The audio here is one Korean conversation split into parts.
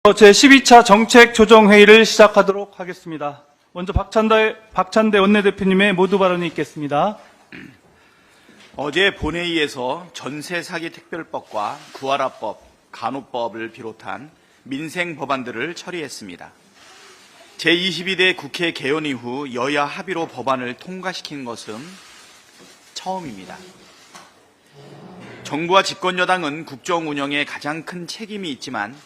제12차 정책조정회의를 시작하도록 하겠습니다. 먼저 박찬대 원내대표님의 모두 발언이 있겠습니다. 어제 본회의에서 전세사기특별법과 구하라법, 간호법을 비롯한 민생 법안들을 처리했습니다. 제22대 국회 개원 이후 여야 합의로 법안을 통과시킨 것은 처음입니다. 정부와 집권여당은 국정 운영에 가장 큰 책임이 있지만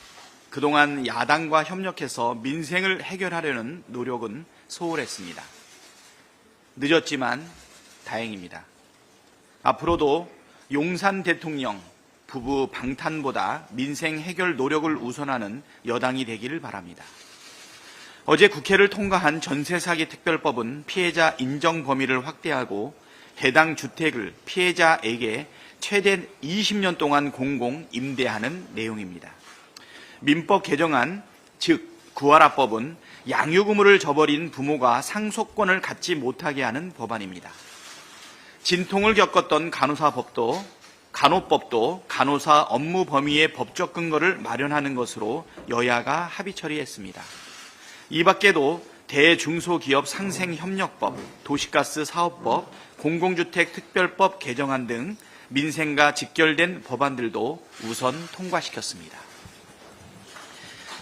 그동안 야당과 협력해서 민생을 해결하려는 노력은 소홀했습니다. 늦었지만 다행입니다. 앞으로도 용산 대통령 부부 방탄보다 민생 해결 노력을 우선하는 여당이 되기를 바랍니다. 어제 국회를 통과한 전세사기 특별법은 피해자 인정 범위를 확대하고 해당 주택을 피해자에게 최대 20년 동안 공공 임대하는 내용입니다. 민법 개정안, 즉 구하라법은 양육 의무를 저버린 부모가 상속권을 갖지 못하게 하는 법안입니다. 진통을 겪었던 간호법도 간호사 업무 범위의 법적 근거를 마련하는 것으로 여야가 합의 처리했습니다. 이 밖에도 대중소기업 상생협력법, 도시가스 사업법, 공공주택특별법 개정안 등 민생과 직결된 법안들도 우선 통과시켰습니다.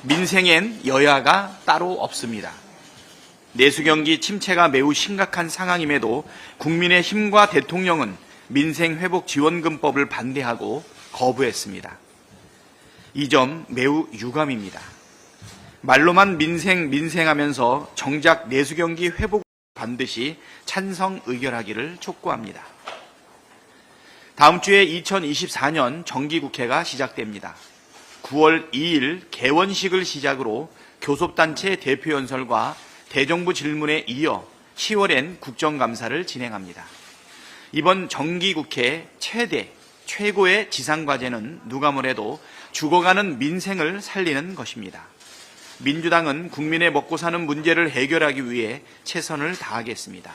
민생엔 여야가 따로 없습니다. 내수경기 침체가 매우 심각한 상황임에도 국민의힘과 대통령은 민생회복지원금법을 반대하고 거부했습니다. 이 점 매우 유감입니다. 말로만 민생하면서 정작 내수경기 회복을 반드시 찬성 의결하기를 촉구합니다. 다음 주에 2024년 정기국회가 시작됩니다. 9월 2일 개원식을 시작으로 교섭단체 대표연설과 대정부 질문에 이어 10월엔 국정감사를 진행합니다. 이번 정기국회 최고의 지상과제는 누가 뭐래도 죽어가는 민생을 살리는 것입니다. 민주당은 국민의 먹고 사는 문제를 해결하기 위해 최선을 다하겠습니다.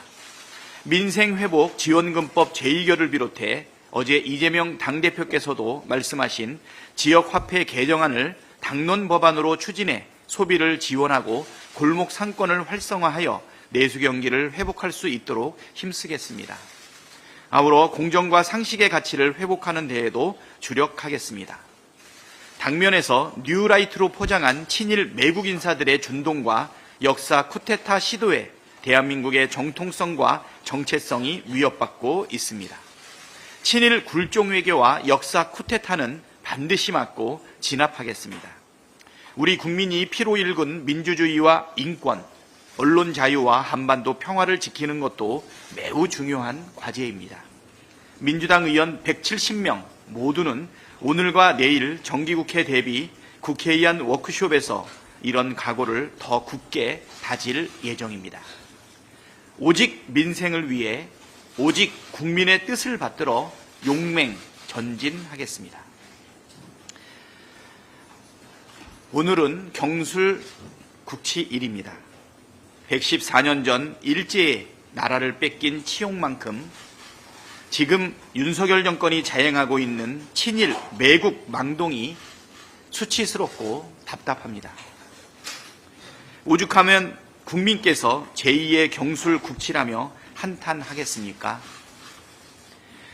민생회복지원금법 제2결을 비롯해 어제 이재명 당대표께서도 말씀하신 지역화폐 개정안을 당론 법안으로 추진해 소비를 지원하고 골목 상권을 활성화하여 내수 경기를 회복할 수 있도록 힘쓰겠습니다. 아울러 공정과 상식의 가치를 회복하는 데에도 주력하겠습니다. 당면에서 뉴라이트로 포장한 친일 매국 인사들의 준동과 역사 쿠데타 시도에 대한민국의 정통성과 정체성이 위협받고 있습니다. 친일 굴종 외교와 역사 쿠데타는 반드시 막고 진압하겠습니다. 우리 국민이 피로 일군 민주주의와 인권, 언론 자유와 한반도 평화를 지키는 것도 매우 중요한 과제입니다. 민주당 의원 170명 모두는 오늘과 내일 정기국회 대비 국회의안 워크숍에서 이런 각오를 더 굳게 다질 예정입니다. 오직 민생을 위해 오직 국민의 뜻을 받들어 용맹 전진하겠습니다. 오늘은 경술 국치일입니다. 114년 전 일제에 나라를 뺏긴 치욕만큼 지금 윤석열 정권이 자행하고 있는 친일 매국 망동이 수치스럽고 답답합니다. 오죽하면 국민께서 제2의 경술 국치라며 한탄하겠습니까?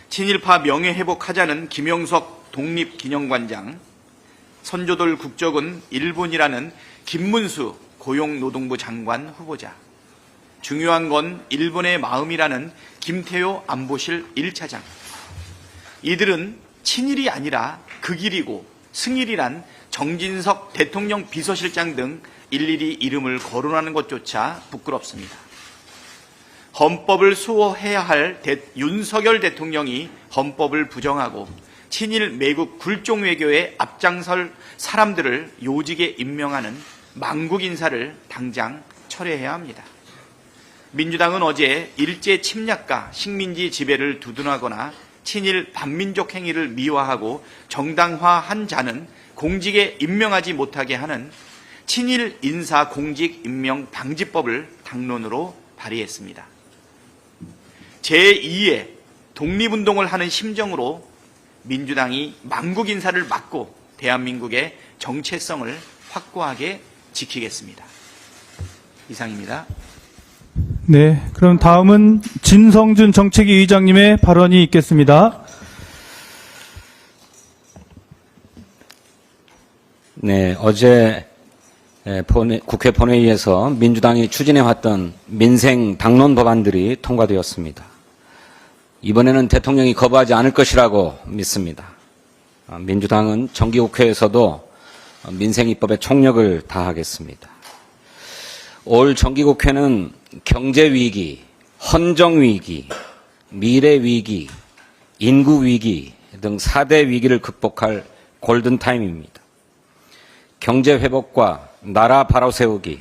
친일파 명예회복하자는 김영석 독립기념관장, 선조들 국적은 일본이라는 김문수 고용노동부 장관 후보자, 중요한 건 일본의 마음이라는 김태효 안보실 1차장. 이들은 친일이 아니라 극일이고 승일이란 정진석 대통령 비서실장 등 일일이 이름을 거론하는 것조차 부끄럽습니다. 헌법을 수호해야 할 윤석열 대통령이 헌법을 부정하고 친일 매국 굴종 외교에 앞장설 사람들을 요직에 임명하는 망국 인사를 당장 철회해야 합니다. 민주당은 어제 일제 침략과 식민지 지배를 두둔하거나 친일 반민족 행위를 미화하고 정당화한 자는 공직에 임명하지 못하게 하는 친일 인사 공직 임명 방지법을 당론으로 발의했습니다. 제2의 독립운동을 하는 심정으로 민주당이 망국 인사를 막고 대한민국의 정체성을 확고하게 지키겠습니다. 이상입니다. 네, 그럼 다음은 진성준 정책위 의장님의 발언이 있겠습니다. 네, 어제 국회 본회의에서 민주당이 추진해왔던 민생 당론 법안들이 통과되었습니다. 이번에는 대통령이 거부하지 않을 것이라고 믿습니다. 민주당은 정기국회에서도 민생입법에 총력을 다하겠습니다. 올 정기국회는 경제위기, 헌정위기, 미래위기, 인구위기 등 4대 위기를 극복할 골든타임입니다. 경제회복과 나라 바로 세우기,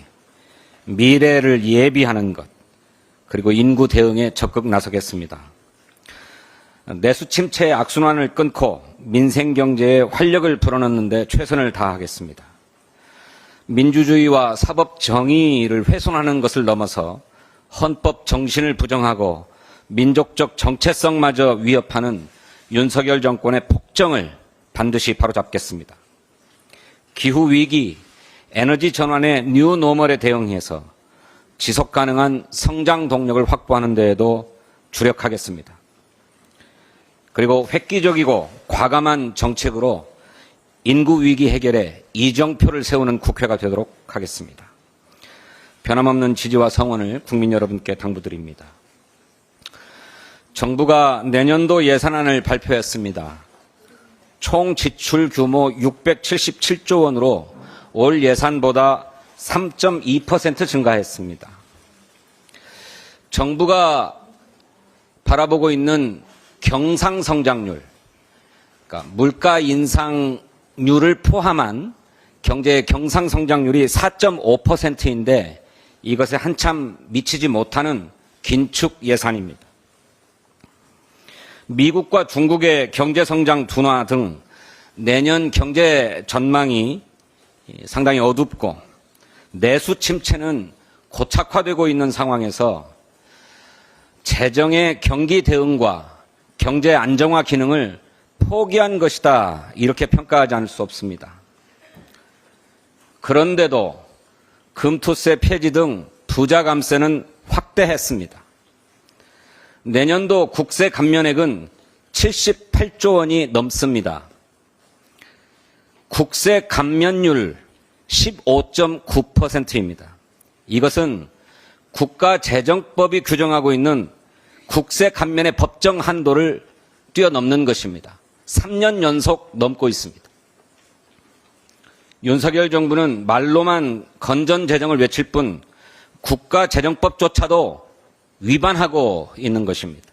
미래를 예비하는 것, 그리고 인구 대응에 적극 나서겠습니다. 내수 침체의 악순환을 끊고 민생 경제에 활력을 불어넣는 데 최선을 다하겠습니다. 민주주의와 사법 정의를 훼손하는 것을 넘어서 헌법 정신을 부정하고 민족적 정체성마저 위협하는 윤석열 정권의 폭정을 반드시 바로잡겠습니다. 기후위기, 에너지 전환의 뉴노멀에 대응해서 지속가능한 성장 동력을 확보하는 데에도 주력하겠습니다. 그리고 획기적이고 과감한 정책으로 인구위기 해결에 이정표를 세우는 국회가 되도록 하겠습니다. 변함없는 지지와 성원을 국민 여러분께 당부드립니다. 정부가 내년도 예산안을 발표했습니다. 총 지출 규모 677조 원으로 올 예산보다 3.2% 증가했습니다. 정부가 바라보고 있는 경상성장률, 그러니까 물가 인상률을 포함한 경제의 경상성장률이 4.5%인데 이것에 한참 미치지 못하는 긴축 예산입니다. 미국과 중국의 경제성장 둔화 등 내년 경제 전망이 상당히 어둡고 내수 침체는 고착화되고 있는 상황에서 재정의 경기 대응과 경제 안정화 기능을 포기한 것이다, 이렇게 평가하지 않을 수 없습니다. 그런데도 금투세 폐지 등 부자 감세는 확대했습니다. 내년도 국세 감면액은 78조 원이 넘습니다. 국세 감면율 15.9%입니다. 이것은 국가재정법이 규정하고 있는 국세 감면의 법정 한도를 뛰어넘는 것입니다. 3년 연속 넘고 있습니다. 윤석열 정부는 말로만 건전재정을 외칠 뿐 국가재정법조차도 위반하고 있는 것입니다.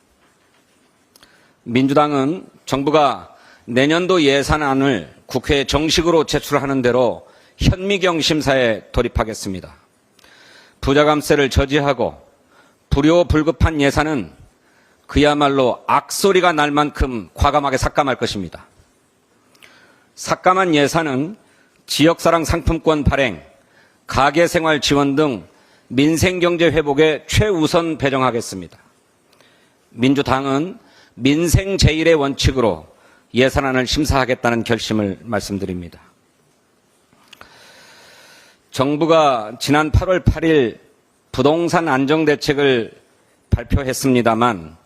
민주당은 정부가 내년도 예산안을 국회에 정식으로 제출하는 대로 현미경 심사에 돌입하겠습니다. 부자 감세를 저지하고 불효불급한 예산은 그야말로 악소리가 날 만큼 과감하게 삭감할 것입니다. 삭감한 예산은 지역사랑 상품권 발행, 가계생활 지원 등 민생경제 회복에 최우선 배정하겠습니다. 민주당은 민생 제일의 원칙으로 예산안을 심사하겠다는 결심을 말씀드립니다. 정부가 지난 8월 8일 부동산 안정대책을 발표했습니다만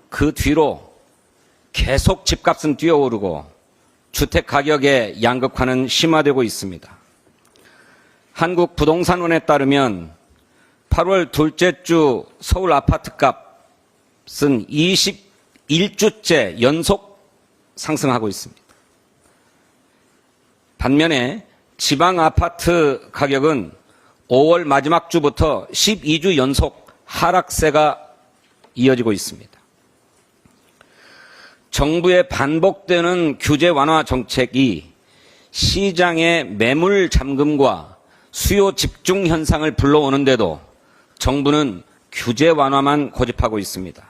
그 뒤로 계속 집값은 뛰어오르고 주택가격의 양극화는 심화되고 있습니다. 한국부동산원에 따르면 8월 둘째 주 서울 아파트값은 21주째 연속 상승하고 있습니다. 반면에 지방 아파트 가격은 5월 마지막 주부터 12주 연속 하락세가 이어지고 있습니다. 정부의 반복되는 규제 완화 정책이 시장의 매물 잠금과 수요 집중 현상을 불러오는데도 정부는 규제 완화만 고집하고 있습니다.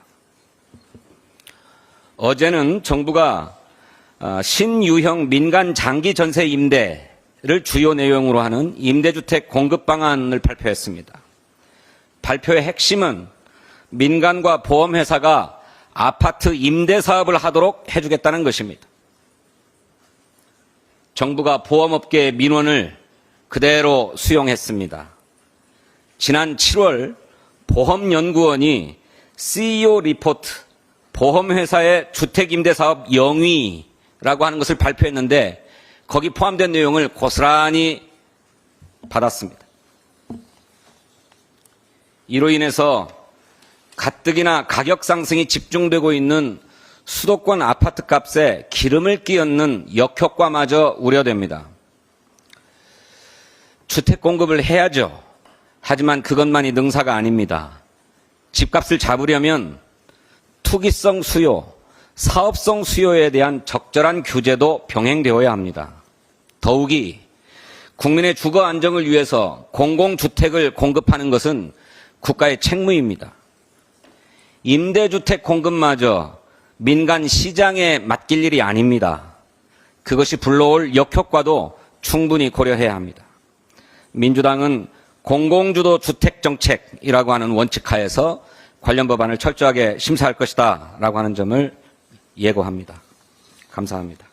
어제는 정부가 신유형 민간 장기 전세 임대를 주요 내용으로 하는 임대주택 공급 방안을 발표했습니다. 발표의 핵심은 민간과 보험회사가 아파트 임대 사업을 하도록 해주겠다는 것입니다. 정부가 보험업계의 민원을 그대로 수용했습니다. 지난 7월 보험연구원이 CEO 리포트, 보험회사의 주택임대사업 영위라고 하는 것을 발표했는데 거기 포함된 내용을 고스란히 받았습니다. 이로 인해서 가뜩이나 가격 상승이 집중되고 있는 수도권 아파트 값에 기름을 끼얹는 역효과마저 우려됩니다. 주택 공급을 해야죠. 하지만 그것만이 능사가 아닙니다. 집값을 잡으려면 투기성 수요, 사업성 수요에 대한 적절한 규제도 병행되어야 합니다. 더욱이 국민의 주거 안정을 위해서 공공주택을 공급하는 것은 국가의 책무입니다. 임대주택 공급마저 민간 시장에 맡길 일이 아닙니다. 그것이 불러올 역효과도 충분히 고려해야 합니다. 민주당은 공공주도 주택정책이라고 하는 원칙하에서 관련 법안을 철저하게 심사할 것이다 라고 하는 점을 예고합니다. 감사합니다.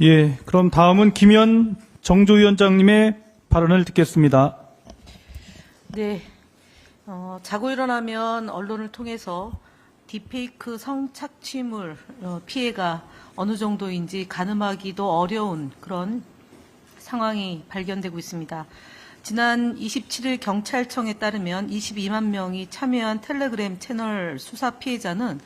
예, 그럼 다음은 김현 정조위원장님의 발언을 듣겠습니다. 네, 자고 일어나면 언론을 통해서 딥페이크 성착취물 피해가 어느 정도인지 가늠하기도 어려운 그런 상황이 발견되고 있습니다. 지난 27일 경찰청에 따르면 22만 명이 참여한 텔레그램 채널 수사 피해자는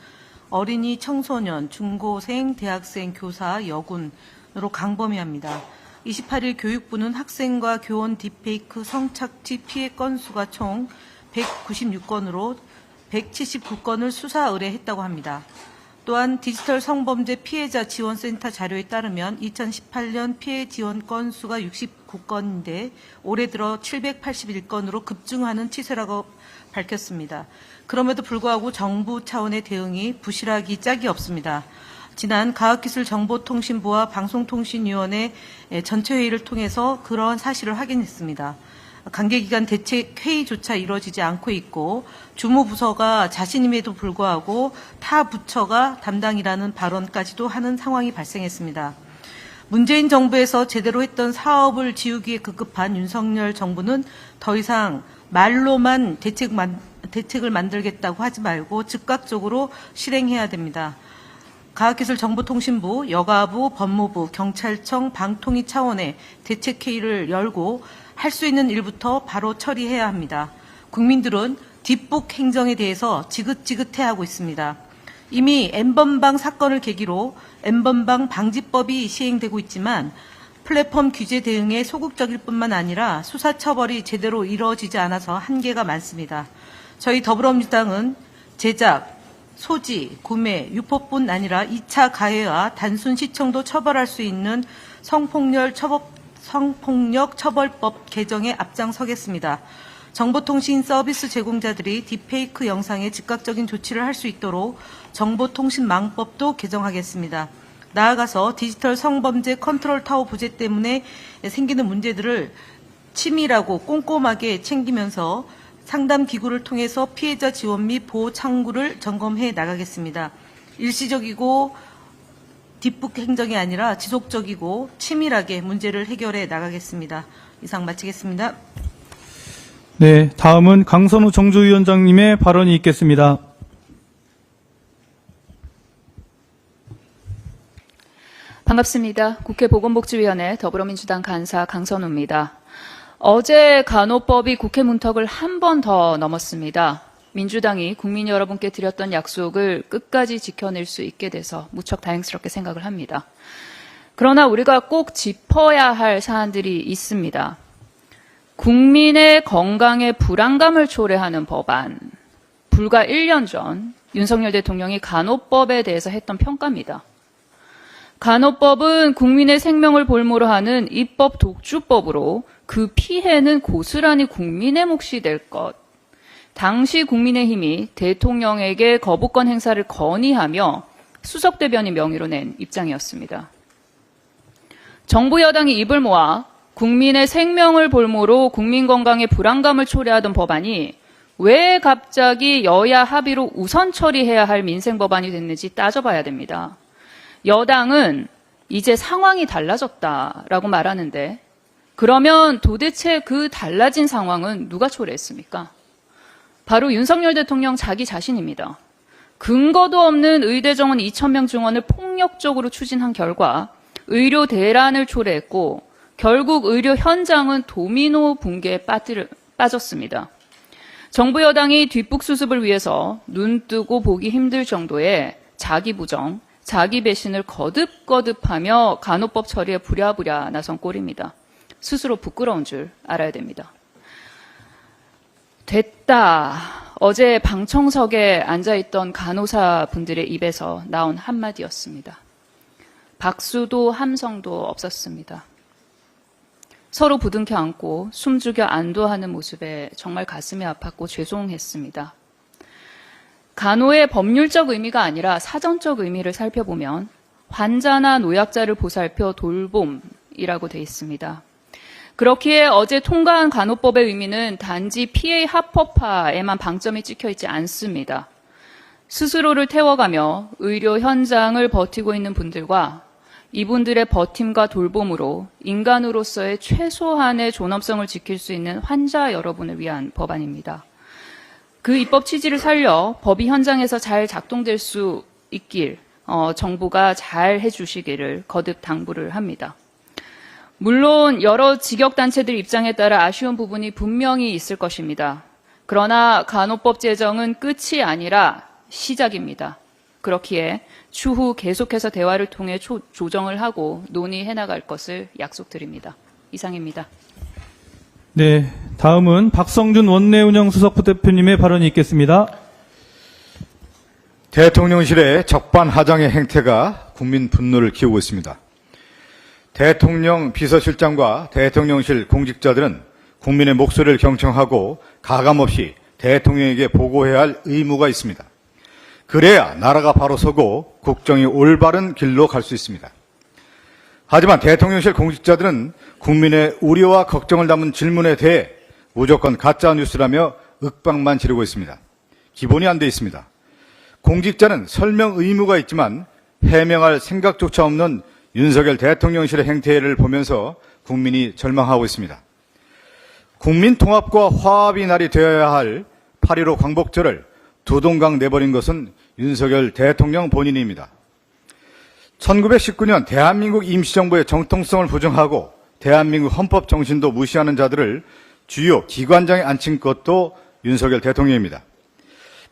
어린이, 청소년, 중고생, 대학생, 교사, 여군으로 강범위합니다. 28일 교육부는 학생과 교원 딥페이크 성착취 피해 건수가 총 196건으로 179건을 수사 의뢰했다고 합니다. 또한 디지털 성범죄 피해자 지원센터 자료에 따르면 2018년 피해 지원 건수가 69건인데 올해 들어 781건으로 급증하는 추세라고 밝혔습니다. 그럼에도 불구하고 정부 차원의 대응이 부실하기 짝이 없습니다. 지난 과학기술정보통신부와 방송통신위원회 전체 회의를 통해서 그러한 사실을 확인했습니다. 관계기관 대책 회의조차 이루어지지 않고 있고 주무부서가 자신임에도 불구하고 타 부처가 담당이라는 발언까지도 하는 상황이 발생했습니다. 문재인 정부에서 제대로 했던 사업을 지우기에 급급한 윤석열 정부는 더 이상 말로만 대책을 만들겠다고 하지 말고 즉각적으로 실행해야 됩니다. 과학기술정보통신부, 여가부, 법무부, 경찰청, 방통위 차원의 대책회의를 열고 할 수 있는 일부터 바로 처리해야 합니다. 국민들은 뒷북 행정에 대해서 지긋지긋해하고 있습니다. 이미 N번방 사건을 계기로 N번방 방지법이 시행되고 있지만 플랫폼 규제 대응에 소극적일 뿐만 아니라 수사 처벌이 제대로 이루어지지 않아서 한계가 많습니다. 저희 더불어민주당은 제작, 소지, 구매, 유포뿐 아니라 2차 가해와 단순 시청도 처벌할 수 있는 성폭력 처벌법 개정에 앞장서겠습니다. 정보통신 서비스 제공자들이 딥페이크 영상에 즉각적인 조치를 할 수 있도록 정보통신망법도 개정하겠습니다. 나아가서 디지털 성범죄 컨트롤 타워 부재 때문에 생기는 문제들을 치밀하고 꼼꼼하게 챙기면서 상담 기구를 통해서 피해자 지원 및 보호 창구를 점검해 나가겠습니다. 일시적이고 뒷북 행정이 아니라 지속적이고 치밀하게 문제를 해결해 나가겠습니다. 이상 마치겠습니다. 네, 다음은 강선우 정조위원장님의 발언이 있겠습니다. 반갑습니다. 국회 보건복지위원회 더불어민주당 간사 강선우입니다. 어제 간호법이 국회 문턱을 한 번 더 넘었습니다. 민주당이 국민 여러분께 드렸던 약속을 끝까지 지켜낼 수 있게 돼서 무척 다행스럽게 생각을 합니다. 그러나 우리가 꼭 짚어야 할 사안들이 있습니다. 국민의 건강에 불안감을 초래하는 법안. 불과 1년 전 윤석열 대통령이 간호법에 대해서 했던 평가입니다. 간호법은 국민의 생명을 볼모로 하는 입법 독주법으로 그 피해는 고스란히 국민의 몫이 될 것. 당시 국민의힘이 대통령에게 거부권 행사를 건의하며 수석 대변인 명의로 낸 입장이었습니다. 정부 여당이 입을 모아 국민의 생명을 볼모로 국민 건강에 불안감을 초래하던 법안이 왜 갑자기 여야 합의로 우선 처리해야 할 민생 법안이 됐는지 따져봐야 됩니다. 여당은 이제 상황이 달라졌다라고 말하는데 그러면 도대체 그 달라진 상황은 누가 초래했습니까? 바로 윤석열 대통령 자기 자신입니다. 근거도 없는 의대 정원 2,000명 증원을 폭력적으로 추진한 결과 의료 대란을 초래했고 결국 의료 현장은 도미노 붕괴에 빠졌습니다. 정부 여당이 뒷북 수습을 위해서 눈 뜨고 보기 힘들 정도의 자기 부정, 자기 배신을 거듭거듭하며 간호법 처리에 부랴부랴 나선 꼴입니다. 스스로 부끄러운 줄 알아야 됩니다. 됐다. 어제 방청석에 앉아있던 간호사 분들의 입에서 나온 한마디였습니다. 박수도 함성도 없었습니다. 서로 부둥켜 안고 숨죽여 안도하는 모습에 정말 가슴이 아팠고 죄송했습니다. 간호의 법률적 의미가 아니라 사전적 의미를 살펴보면 환자나 노약자를 보살펴 돌봄이라고 되어 있습니다. 그렇기에 어제 통과한 간호법의 의미는 단지 PA 합법화에만 방점이 찍혀 있지 않습니다. 스스로를 태워가며 의료 현장을 버티고 있는 분들과 이분들의 버팀과 돌봄으로 인간으로서의 최소한의 존엄성을 지킬 수 있는 환자 여러분을 위한 법안입니다. 그 입법 취지를 살려 법이 현장에서 잘 작동될 수 있길 정부가 잘 해주시기를 거듭 당부를 합니다. 물론 여러 직역단체들 입장에 따라 아쉬운 부분이 분명히 있을 것입니다. 그러나 간호법 제정은 끝이 아니라 시작입니다. 그렇기에 추후 계속해서 대화를 통해 조정을 하고 논의해 나갈 것을 약속드립니다. 이상입니다. 네, 다음은 박성준 원내운영수석 부대표님의 발언이 있겠습니다. 대통령실의 적반하장의 행태가 국민 분노를 키우고 있습니다. 대통령 비서실장과 대통령실 공직자들은 국민의 목소리를 경청하고 가감없이 대통령에게 보고해야 할 의무가 있습니다. 그래야 나라가 바로 서고 국정이 올바른 길로 갈 수 있습니다. 하지만 대통령실 공직자들은 국민의 우려와 걱정을 담은 질문에 대해 무조건 가짜 뉴스라며 윽박만 지르고 있습니다. 기본이 안 돼 있습니다. 공직자는 설명 의무가 있지만 해명할 생각조차 없는 윤석열 대통령실의 행태를 보면서 국민이 절망하고 있습니다. 국민 통합과 화합이 날이 되어야 할 8.15 광복절을 두동강 내버린 것은 윤석열 대통령 본인입니다. 1919년 대한민국 임시정부의 정통성을 부정하고 대한민국 헌법 정신도 무시하는 자들을 주요 기관장에 앉힌 것도 윤석열 대통령입니다.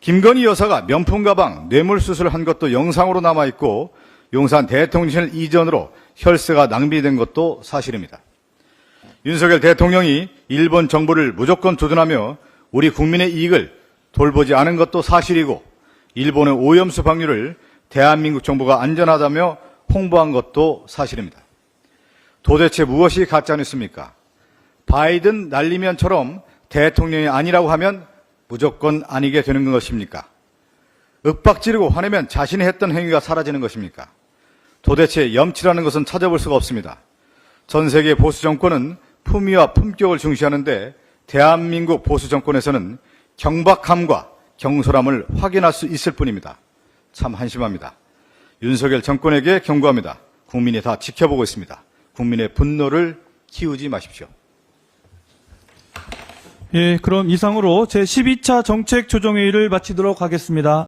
김건희 여사가 명품 가방 뇌물수술을 한 것도 영상으로 남아있고 용산 대통령실 이전으로 혈세가 낭비된 것도 사실입니다. 윤석열 대통령이 일본 정부를 무조건 조준하며 우리 국민의 이익을 돌보지 않은 것도 사실이고 일본의 오염수 방류를 대한민국 정부가 안전하다며 홍보한 것도 사실입니다. 도대체 무엇이 가짜뉴스입니까? 바이든 날리면처럼 대통령이 아니라고 하면 무조건 아니게 되는 것입니까? 윽박지르고 화내면 자신이 했던 행위가 사라지는 것입니까? 도대체 염치라는 것은 찾아볼 수가 없습니다. 전 세계 보수 정권은 품위와 품격을 중시하는데 대한민국 보수 정권에서는 경박함과 경솔함을 확인할 수 있을 뿐입니다. 참 한심합니다. 윤석열 정권에게 경고합니다. 국민이 다 지켜보고 있습니다. 국민의 분노를 키우지 마십시오. 예, 그럼 이상으로 제12차 정책조정회의를 마치도록 하겠습니다.